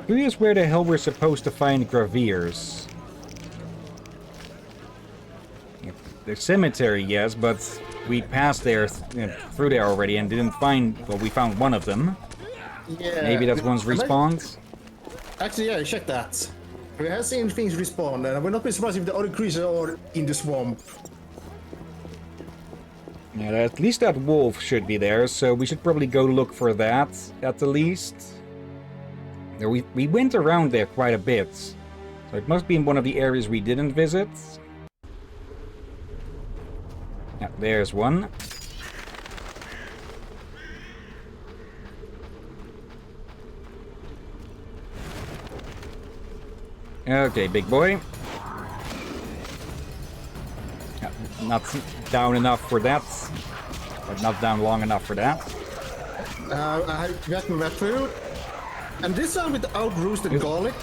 Curious where the hell we're supposed to find Graveers. The cemetery, yes, but we passed there, through there already and didn't find... Well, we found one of them. Yeah. Maybe that one's respawned. Actually, yeah, check that. We have seen things respawn, and I will not be surprised if the other creatures are in the swamp. Yeah, at least that wolf should be there, so we should probably go look for that, at the least. Yeah, we went around there quite a bit, so it must be in one of the areas we didn't visit. Yeah, there's one. Okay, big boy. Yeah, not down enough for that. But not down long enough for that. I got my food. And this one without roasted garlic.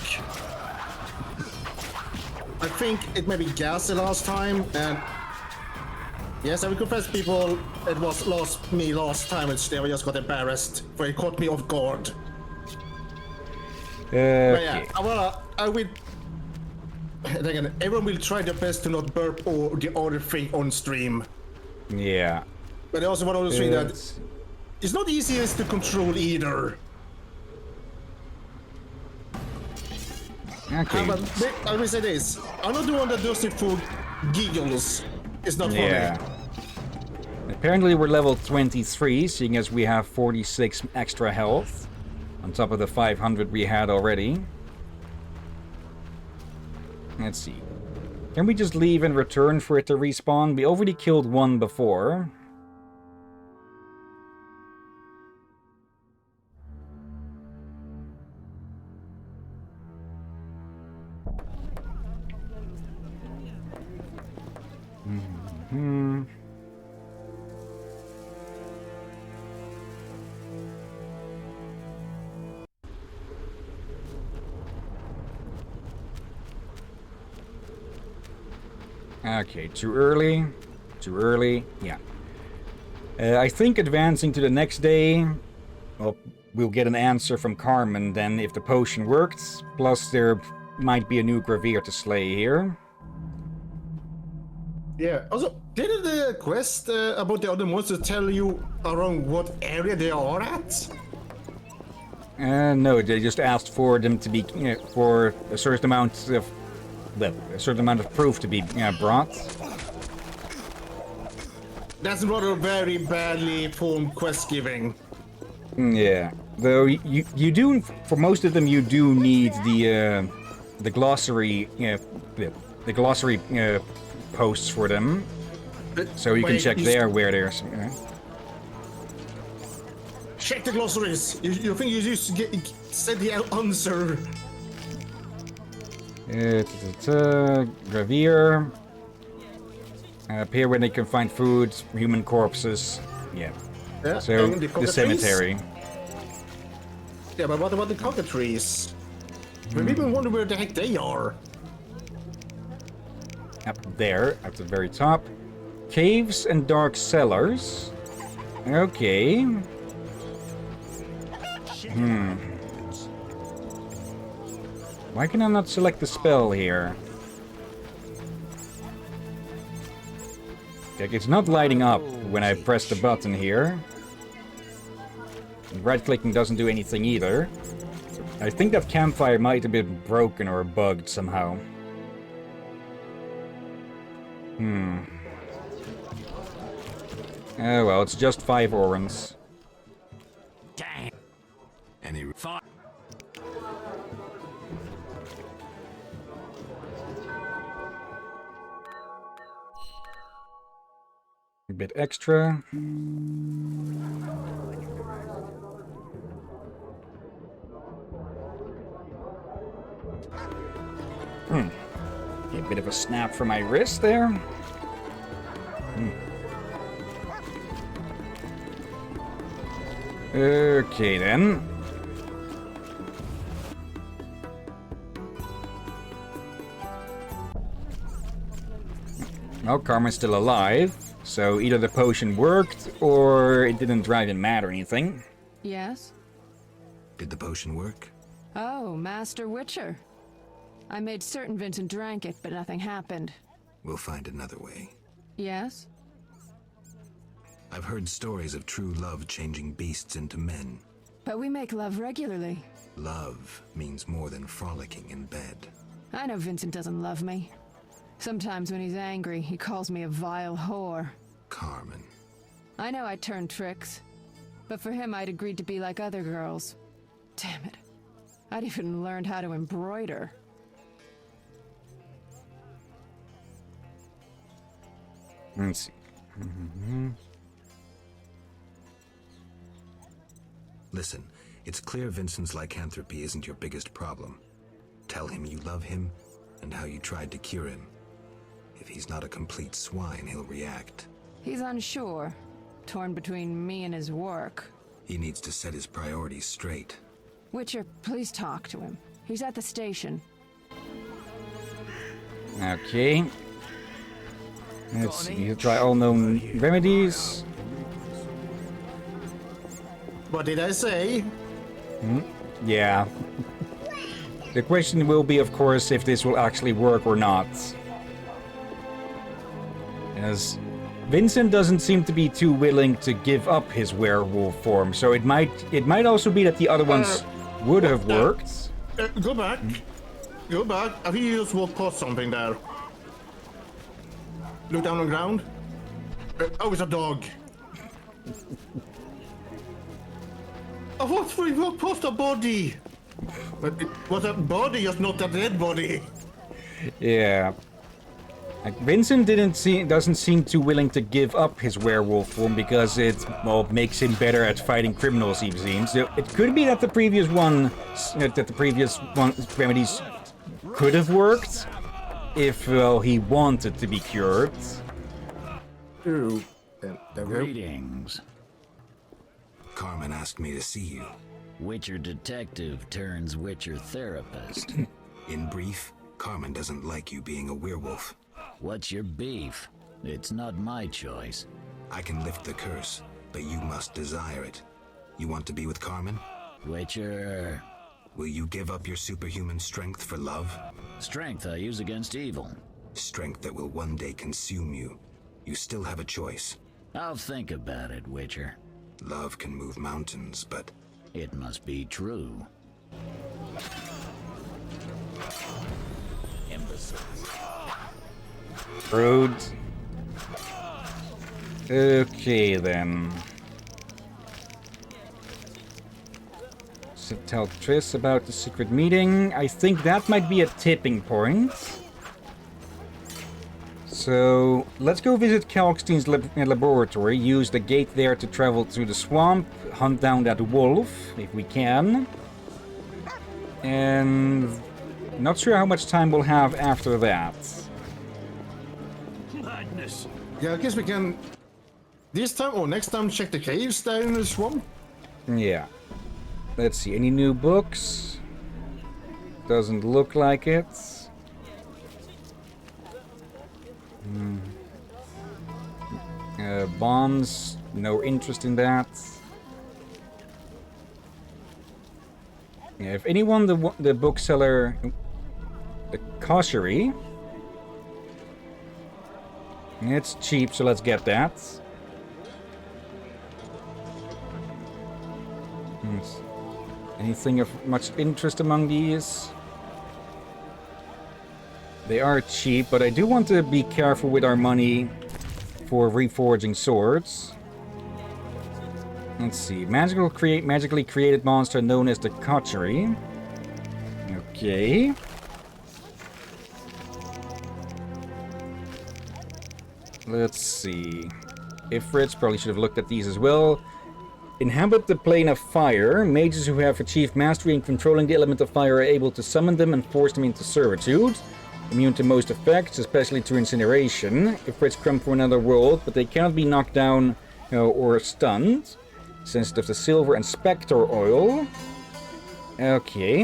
I think it may be gas the last time, and yes, I will confess, people, it was me last time, and still I just got embarrassed, for it caught me off guard. But yeah, I will. Again, everyone will try their best to not burp or the other thing on stream. Yeah. But I also want to say that it's not easiest to control either. Okay. But I will say this: I'm not the one that does it for giggles. It's not funny. Yeah. Apparently we're level 23, seeing as we have 46 extra health, on top of the 500 we had already. Let's see. Can we just leave and return for it to respawn? We already killed one before. Okay, too early. Too early. Yeah. I think advancing to the next day, well, we'll get an answer from Carmen then if the potion worked. Plus, there might be a new Graveer to slay here. Yeah. Also, didn't the quest about the other monsters tell you around what area they are at? No, they just asked for them to be for a certain amount of proof to be brought. That's not a very badly formed quest giving. Yeah, though you do, for most of them you do need the glossary the glossary posts for them, so you can check there where there's. Check the glossaries. You think you just said the answer? Graveer. Appear when they can find food, human corpses. Yeah. So the cemetery. Yeah, but what about the cockatrices? We even wonder where the heck they are. Up there, at the very top. Caves and dark cellars. Okay. Why can I not select the spell here? Like, it's not lighting up when I press the button here. Right-clicking doesn't do anything either. I think that campfire might have been broken or bugged somehow. Oh well, it's just 5 orans. Damn. Any fire. A bit extra. A bit of a snap for my wrist there. Okay then. Well, Carmen's still alive, so either the potion worked or it didn't drive him mad or anything. Yes? Did the potion work? Oh, Master Witcher. I made certain Vincent drank it, but nothing happened. We'll find another way. Yes? I've heard stories of true love changing beasts into men. But we make love regularly. Love means more than frolicking in bed. I know Vincent doesn't love me. Sometimes when he's angry, he calls me a vile whore. Carmen. I know I turn tricks. But for him, I'd agreed to be like other girls. Damn it. I'd even learned how to embroider. Let's see. Listen, it's clear Vincent's lycanthropy isn't your biggest problem. Tell him you love him and how you tried to cure him. If he's not a complete swine, he'll react. He's unsure, torn between me and his work. He needs to set his priorities straight. Witcher, please talk to him. He's at the station. Okay. Let's see. He'll try all known remedies. What did I say? Yeah. The question will be, of course, if this will actually work or not. As Vincent doesn't seem to be too willing to give up his werewolf form, so it might also be that the other ones would have worked. Go back. Go back. I think you just walked past something there. Look down on the ground. Oh, it's a dog. I thought we walked past a body. But it was a body, just not a dead body. Yeah. Like Vincent doesn't seem too willing to give up his werewolf form because it makes him better at fighting criminals. It seems. So it could be that the previous remedies could have worked if he wanted to be cured. Ooh. Greetings. Carmen asked me to see you. Witcher detective turns Witcher therapist. In brief, Carmen doesn't like you being a werewolf. What's your beef? It's not my choice. I can lift the curse, but you must desire it. You want to be with Carmen? Witcher... Will you give up your superhuman strength for love? Strength I use against evil. Strength that will one day consume you. You still have a choice. I'll think about it, Witcher. Love can move mountains, but It must be true. Imbeciles. Rude. Okay then. So tell Triss about the secret meeting. I think that might be a tipping point. So let's go visit Kalkstein's laboratory, use the gate there to travel through the swamp, hunt down that wolf, if we can. And not sure how much time we'll have after that. Madness. Yeah, I guess we can this time or next time check the caves down in the swamp. Yeah. Let's see, any new books? Doesn't look like it. Bonds, no interest in that. Yeah, if anyone, the bookseller, the koshery. It's cheap, so let's get that. Anything of much interest among these? They are cheap, but I do want to be careful with our money for reforging swords. Let's see. Magically created monster known as the Kotchery. Okay. Let's see. Ifrits, probably should have looked at these as well. Inhabit the plane of fire. Mages who have achieved mastery in controlling the element of fire are able to summon them and force them into servitude. Immune to most effects, especially to incineration. Ifrits come from another world, but they cannot be knocked down or stunned. Sensitive to silver and spectre oil. Okay.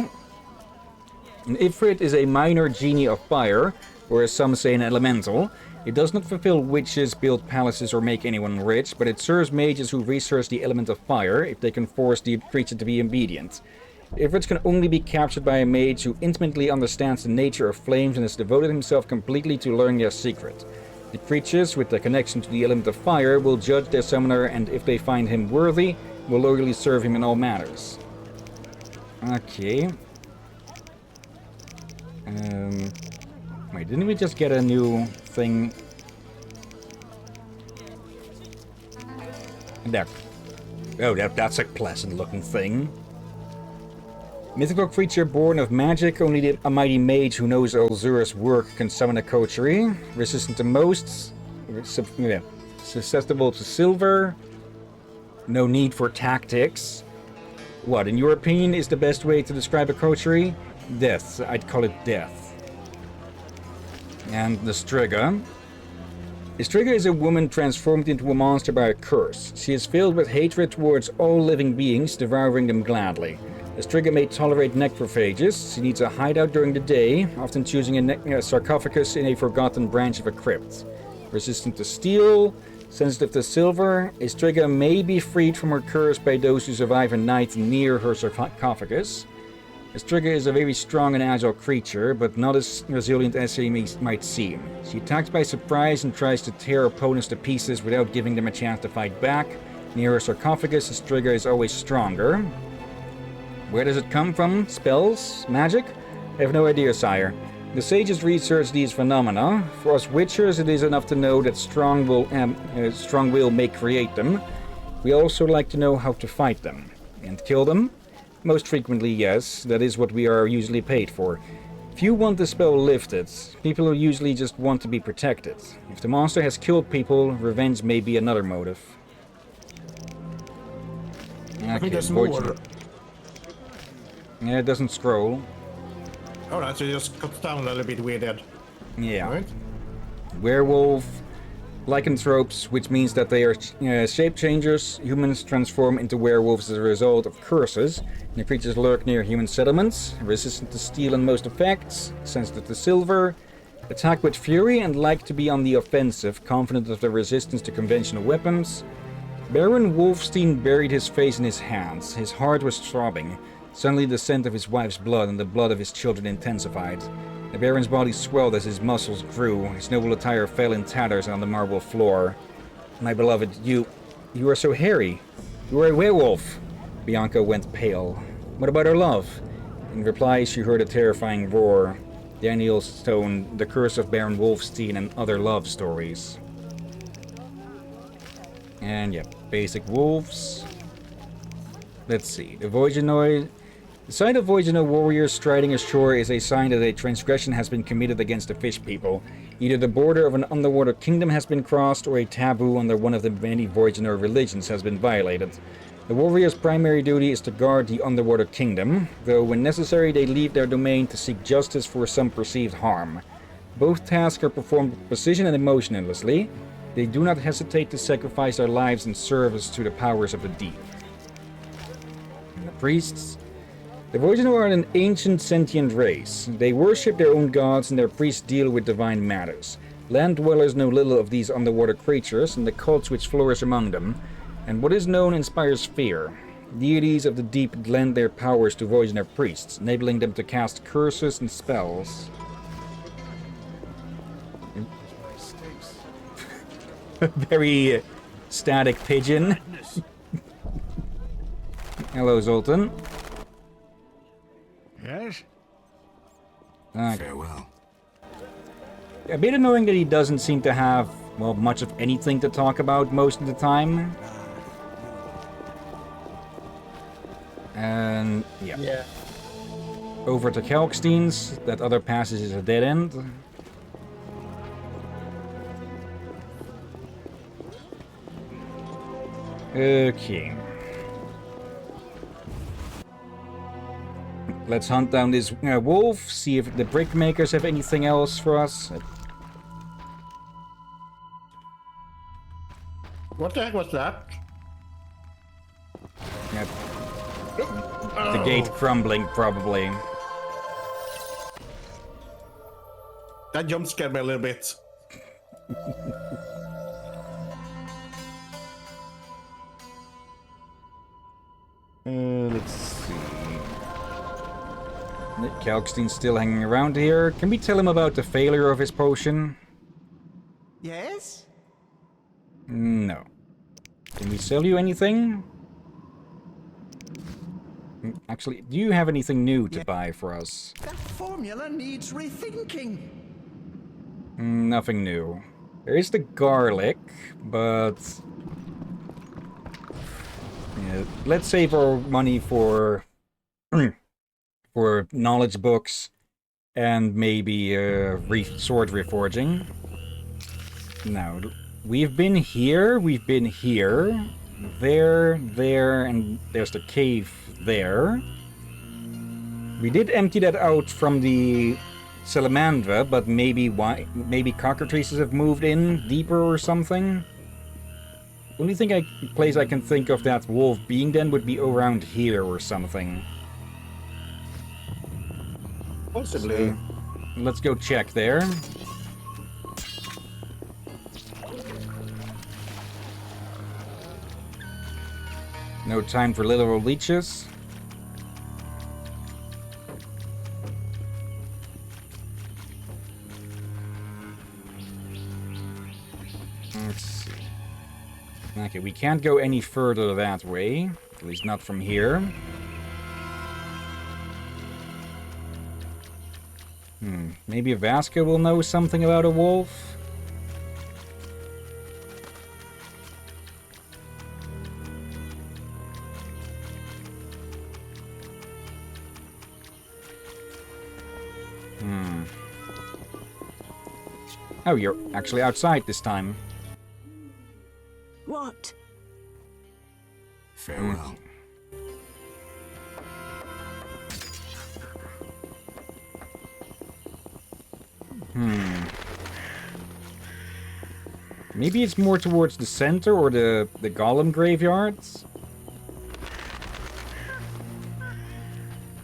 An Ifrit is a minor genie of fire, or as some say an elemental. It does not fulfill witches, build palaces, or make anyone rich, but it serves mages who research the element of fire if they can force the creature to be obedient. Ifrits can only be captured by a mage who intimately understands the nature of flames and has devoted himself completely to learning their secret. The creatures with their connection to the element of fire will judge their summoner, and if they find him worthy, will loyally serve him in all matters. Okay. Wait, didn't we just get a new thing? There. Oh, that's a pleasant looking thing. Mythical creature born of magic, only a mighty mage who knows Elzura's work can summon a coterie. Resistant to most, susceptible to silver, no need for tactics. What, in your opinion, is the best way to describe a coterie? Death. I'd call it death. And the Striga. The Striga is a woman transformed into a monster by a curse. She is filled with hatred towards all living beings, devouring them gladly. The Striga may tolerate necrophages. She needs a hideout during the day, often choosing a sarcophagus in a forgotten branch of a crypt. Resistant to steel, sensitive to silver, a Striga may be freed from her curse by those who survive a night near her sarcophagus. A Striga is a very strong and agile creature, but not as resilient as she might seem. She attacks by surprise and tries to tear opponents to pieces without giving them a chance to fight back. Near her sarcophagus, a Striga is always stronger. Where does it come from? Spells? Magic? I have no idea, sire. The sages research these phenomena. For us witchers, it is enough to know that strong will may create them. We also like to know how to fight them. And kill them? Most frequently, yes. That is what we are usually paid for. Few want the spell lifted. People usually just want to be protected. If the monster has killed people, revenge may be another motive. I think there's more. Yeah, it doesn't scroll. Alright, so you just cut down a little bit weirded. Yeah. Right? Werewolf, lycanthropes, which means that they are shape changers. Humans transform into werewolves as a result of curses. The creatures lurk near human settlements, resistant to steel and most effects, sensitive to silver, attack with fury and like to be on the offensive, confident of their resistance to conventional weapons. Baron Wolfstein buried his face in his hands. His heart was throbbing. Suddenly the scent of his wife's blood and the blood of his children intensified. The Baron's body swelled as his muscles grew. His noble attire fell in tatters on the marble floor. My beloved, you are so hairy. You are a werewolf. Bianca went pale. What about her love? In reply, she heard a terrifying roar. Daniel's Stone, The Curse of Baron Wolfstein, and Other Love Stories. And yeah, basic wolves. Let's see, the Voigenoid. The sight of Voigeno warriors striding ashore is a sign that a transgression has been committed against the fish people. Either the border of an underwater kingdom has been crossed, or a taboo under one of the many Voigeno religions has been violated. The warriors' primary duty is to guard the underwater kingdom, though when necessary they leave their domain to seek justice for some perceived harm. Both tasks are performed with precision and emotionlessly. They do not hesitate to sacrifice their lives in service to the powers of the deep. And the priests. The Voigeno are an ancient sentient race. They worship their own gods and their priests deal with divine matters. Land dwellers know little of these underwater creatures and the cults which flourish among them, and what is known inspires fear. Deities of the deep lend their powers to Voigeno priests, enabling them to cast curses and spells. Very static pigeon. Hello, Zoltan. Yes? Farewell. A bit annoying that he doesn't seem to have, well, much of anything to talk about most of the time. And yeah. Over to Kelkstein's. That other passage is a dead end. Okay. Let's hunt down this wolf, see if the brickmakers have anything else for us. What the heck was that? Yep. The gate crumbling, probably. That jump scared me a little bit. Let's see. Kalkstein's still hanging around here. Can we tell him about the failure of his potion? Yes? No. Can we sell you anything? Actually, do you have anything new to buy for us? That formula needs rethinking. Nothing new. There is the garlic, but... yeah, let's save our money for... for knowledge books and maybe sword reforging. Now, we've been here, there, and there's the cave there. We did empty that out from the Salamandra, but maybe cockatrices have moved in deeper or something. Only place I can think of that wolf being then would be around here or something. Possibly. Let's go check there. No time for literal leeches. Let's see. Okay, we can't go any further that way. At least not from here. Maybe Vasca will know something about a wolf? Oh, you're actually outside this time. What? Farewell. Maybe it's more towards the center or the golem graveyards?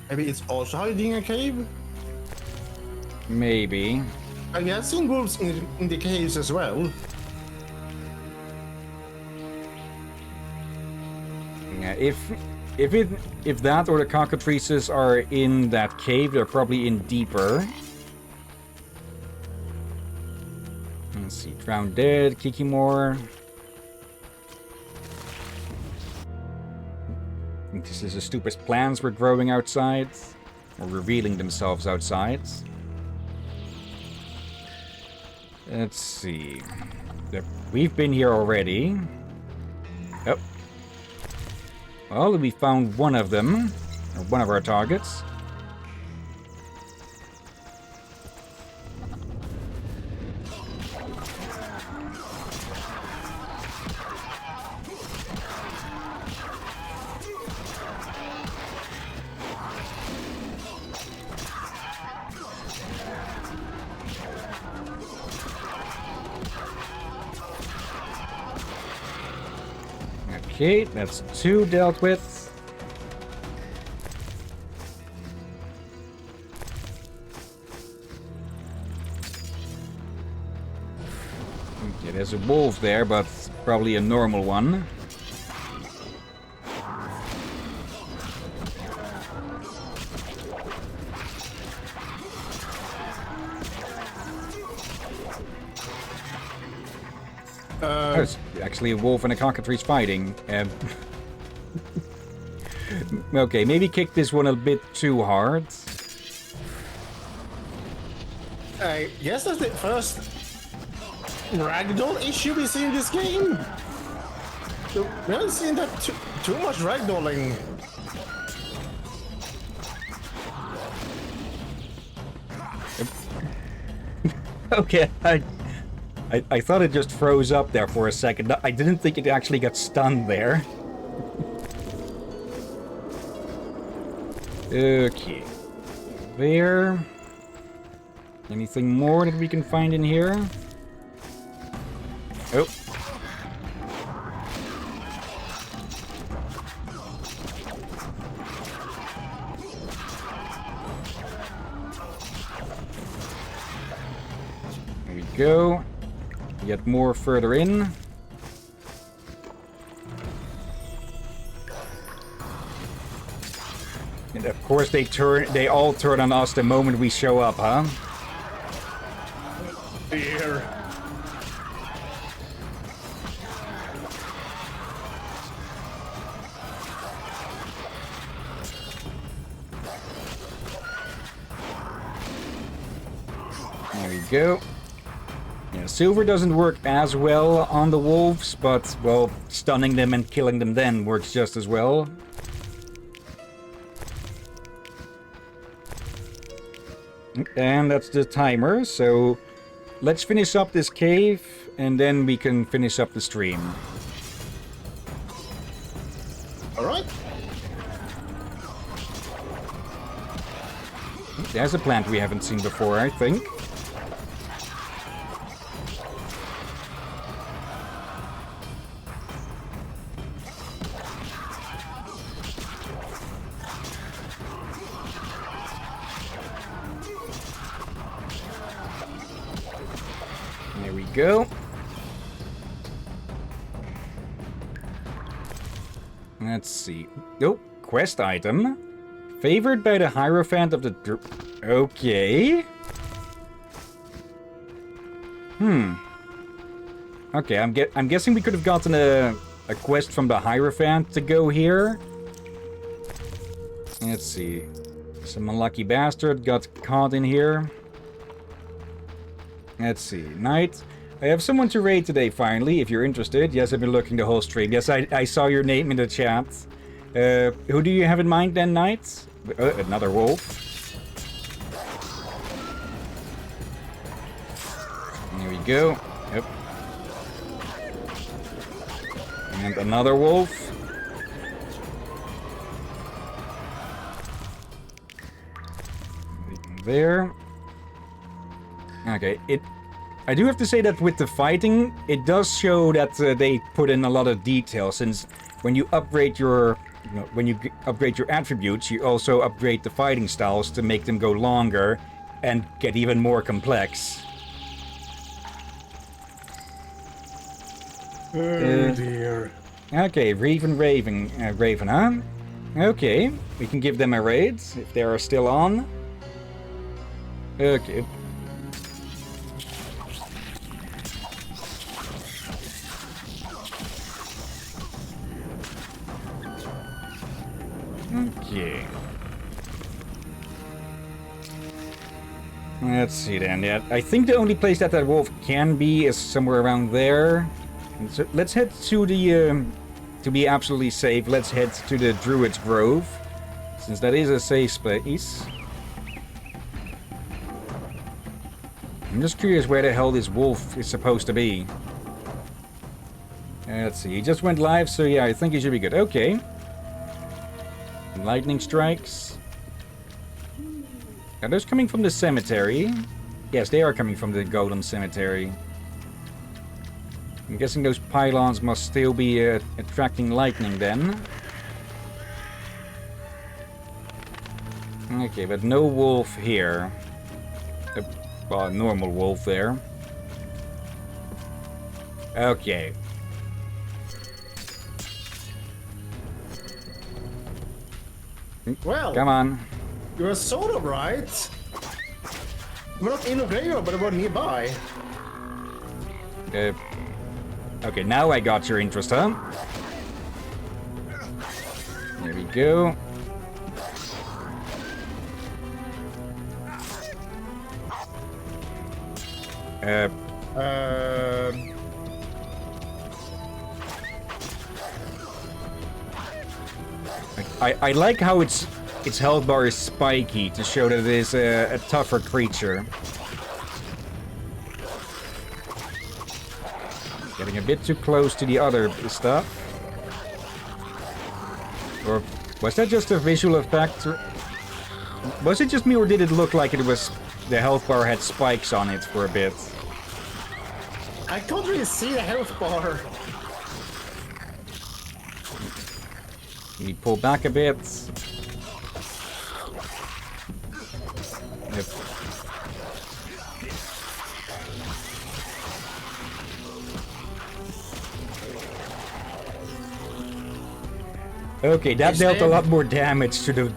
Maybe it's also hiding in a cave? Maybe. I have seen wolves in the caves as well. Yeah, if that or the cockatrices are in that cave, they're probably in deeper. Let's see, Drowned Dead, Kikimor. I think this is the stupid plants were growing outside, or revealing themselves outside. Let's see. We've been here already. Oh. Well, we found one of them, or one of our targets. Okay, that's 2 dealt with. Okay, there's a wolf there, but probably a normal one. There's actually a wolf and a cockatrice fighting. Okay, maybe kick this one a bit too hard. I guess that's the first ragdoll issue we see in this game. So we haven't seen that too much ragdolling. Okay, I thought it just froze up there for a second. I didn't think it actually got stunned there. Okay. There. Anything more that we can find in here? Oh. There we go. Get more further in. of course they all turn on us the moment we show up, huh? Here. There we go. Yeah, silver doesn't work as well on the wolves, but, well, stunning them and killing them then works just as well. And that's the timer, so let's finish up this cave, and then we can finish up the stream. Alright. There's a plant we haven't seen before, I think. There we go. Let's see. Oh, quest item. Favored by the Hierophant of the... Okay. Okay, I'm guessing we could have gotten a quest from the Hierophant to go here. Let's see. Some unlucky bastard got caught in here. Let's see. Knight. I have someone to raid today, finally, if you're interested. Yes, I've been looking the whole stream. Yes, I saw your name in the chat. Who do you have in mind then, Knight? Another wolf. Here we go. Yep. And another wolf. There. Okay, I do have to say that with the fighting, it does show that they put in a lot of detail, since when you upgrade your attributes, you also upgrade the fighting styles to make them go longer and get even more complex. Oh dear. Okay, Raven, huh? Okay, we can give them a raid if they are still on. Okay. Okay. Let's see then. Yeah, I think the only place that wolf can be is somewhere around there. And so let's head to the to be absolutely safe. Let's head to the Druid's Grove, since that is a safe place. I'm just curious where the hell this wolf is supposed to be. Let's see. He just went live, so yeah, I think he should be good. Okay. Lightning strikes. Are those coming from the cemetery? Yes, they are coming from the Golden Cemetery. I'm guessing those pylons must still be attracting lightning then. Okay, but no wolf here. Well, a normal wolf there. Okay. Well, Come on. you were sort of right. We're not in a graveyard, but we're nearby. Okay, now I got your interest, huh? There we go. I like how its health bar is spiky to show that it is a tougher creature. Getting a bit too close to the other stuff. Or was that just a visual effect? Was it just me, or did it look like it was the health bar had spikes on it for a bit? I can't really see the health bar. We pull back a bit. Yep. Okay, that dealt a lot more damage to the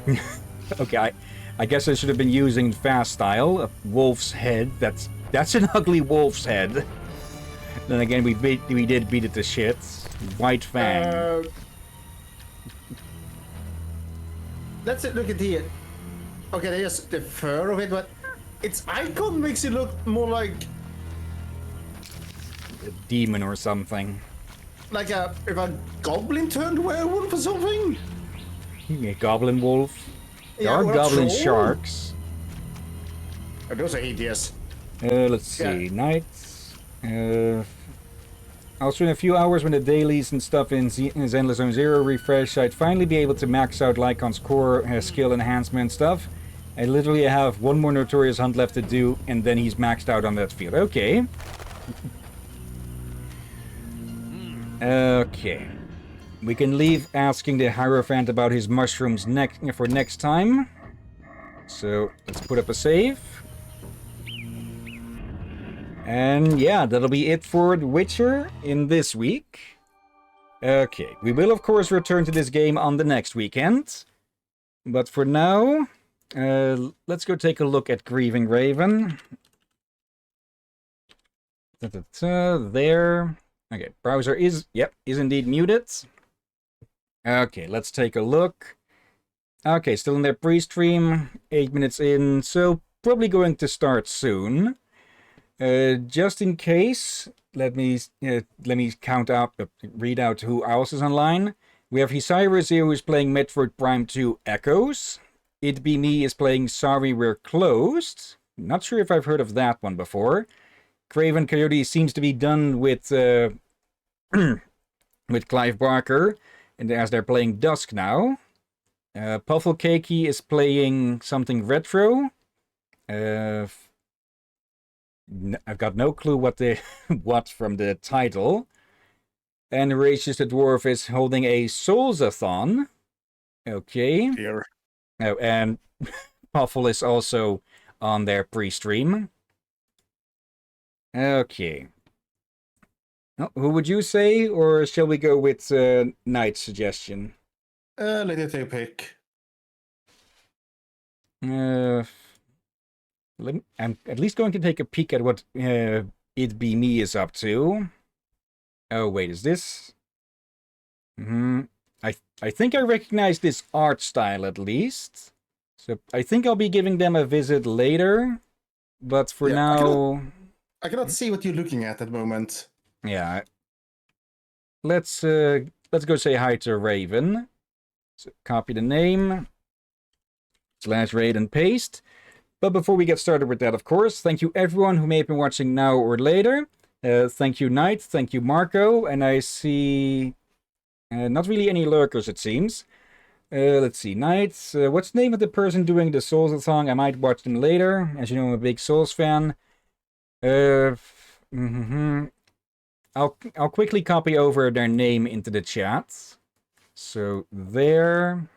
Okay, I guess I should have been using fast style. A wolf's head. That's an ugly wolf's head. Then again, we did beat it to shit. White fang. Let's look at here. Okay, there's the fur of it, but its icon makes it look more like A demon or something. if a goblin turned werewolf or something. A goblin wolf. There Yeah, are or a goblin troll. sharks. Oh, those are hideous. Let's see. Nights. Also, in a few hours, when the dailies and stuff in Zenless Zone Zero refresh, I'd finally be able to max out Lycon's core skill enhancement stuff. I literally have one more Notorious Hunt left to do, and then he's maxed out on that field. Okay. Okay. We can leave asking the Hierophant about his mushrooms for next time. So, let's put up a save. And yeah, that'll be it for The Witcher in this week. Okay, we will of course return to this game on the next weekend. But for now, let's go take a look at Grieving Raven. There. Okay, browser is indeed muted. Okay, let's take a look. Okay, still in their pre-stream, 8 minutes in, so probably going to start soon. Just in case, let me read out who else is online. We have Hisairis here, who's playing Metroid Prime 2 Echoes. It Be Me is playing Sorry We're Closed. Not sure if I've heard of that one before. Craven Coyote seems to be done with with Clive Barker, and as they're playing Dusk now. Puffle Cakey is playing something retro. I've got no clue what from the title. And Horatius the Dwarf is holding a Soulsathon. Okay. Here. Oh, and Puffle is also on their pre-stream. Okay. Oh, who would you say, or shall we go with Knight's suggestion? Let me take a pick. I'm at least going to take a peek at what It Be Me is up to. Oh, wait, is this? I think I recognize this art style at least. So I think I'll be giving them a visit later. But for now... I cannot see what you're looking at the moment. Yeah. Let's go say hi to Raven. So copy the name. /raid and paste. But before we get started with that, of course, thank you everyone who may have been watching now or later. Thank you, Knight. Thank you, Marco. And I see not really any lurkers, it seems. Let's see, Knight. What's the name of the person doing the Souls song? I might watch them later. As you know, I'm a big Souls fan. I'll quickly copy over their name into the chat. So there.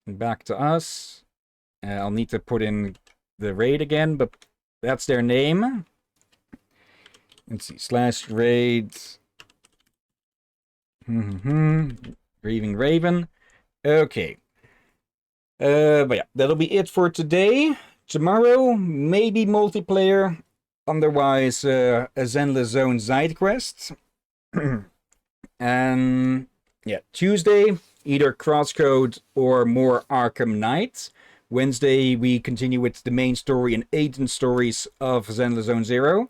Back to us. I'll need to put in the raid again, but that's their name. Let's see, /raid. Grieving Raven. Okay. But yeah, that'll be it for today. Tomorrow, maybe multiplayer. Otherwise, a Zenless Zone side quest. And yeah, Tuesday, either Crosscode or more Arkham Knight. Wednesday, we continue with the main story and agent stories of Zenless Zone Zero.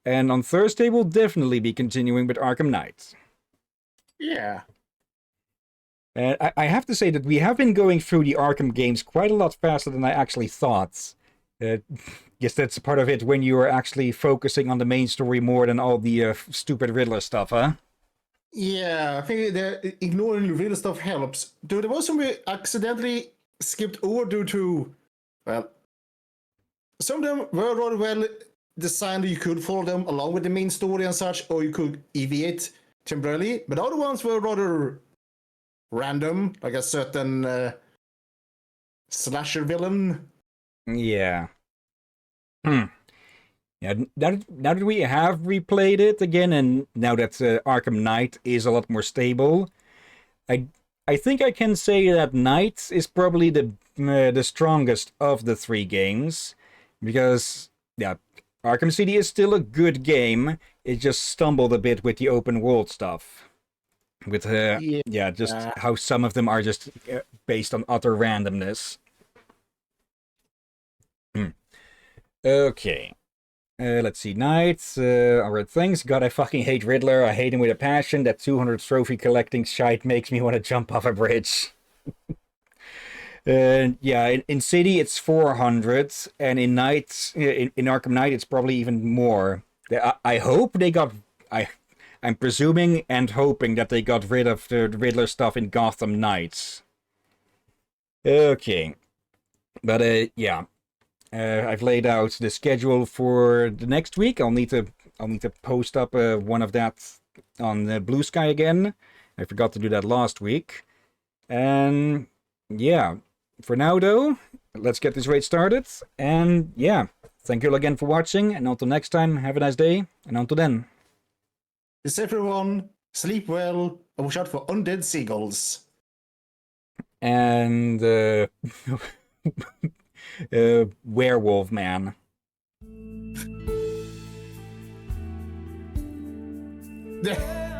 And on Thursday, we'll definitely be continuing with Arkham Knight. Yeah. I have to say that we have been going through the Arkham games quite a lot faster than I actually thought. Guess that's part of it when you are actually focusing on the main story more than all the stupid Riddler stuff, huh? Yeah, I think that ignoring the real stuff helps. Dude, there was some we accidentally skipped over due to, well, some of them were rather well designed that you could follow them along with the main story and such, or you could EV temporarily, but other ones were rather random, like a certain slasher villain. Yeah. Yeah, now that we have replayed it again, and now that Arkham Knight is a lot more stable, I I think I can say that Night is probably the strongest of the 3 games, because yeah, Arkham City is still a good game. It just stumbled a bit with the open world stuff, with just how some of them are just based on utter randomness. Okay. Let's see, Knights, alright, thanks. God, I fucking hate Riddler. I hate him with a passion. That 200 trophy collecting shite makes me want to jump off a bridge. Yeah, in City it's 400, and in Knights, in Arkham Knight it's probably even more. I hope they got... I'm presuming and hoping that they got rid of the Riddler stuff in Gotham Knights. Okay. But, yeah. I've laid out the schedule for the next week. I'll need to post up one of that on Blue Sky again. I forgot to do that last week. And yeah, for now though, let's get this raid started. And yeah, thank you all again for watching. And until next time, have a nice day. And until then. Is everyone sleep well and watch out for undead seagulls. And Werewolf Man. Yeah.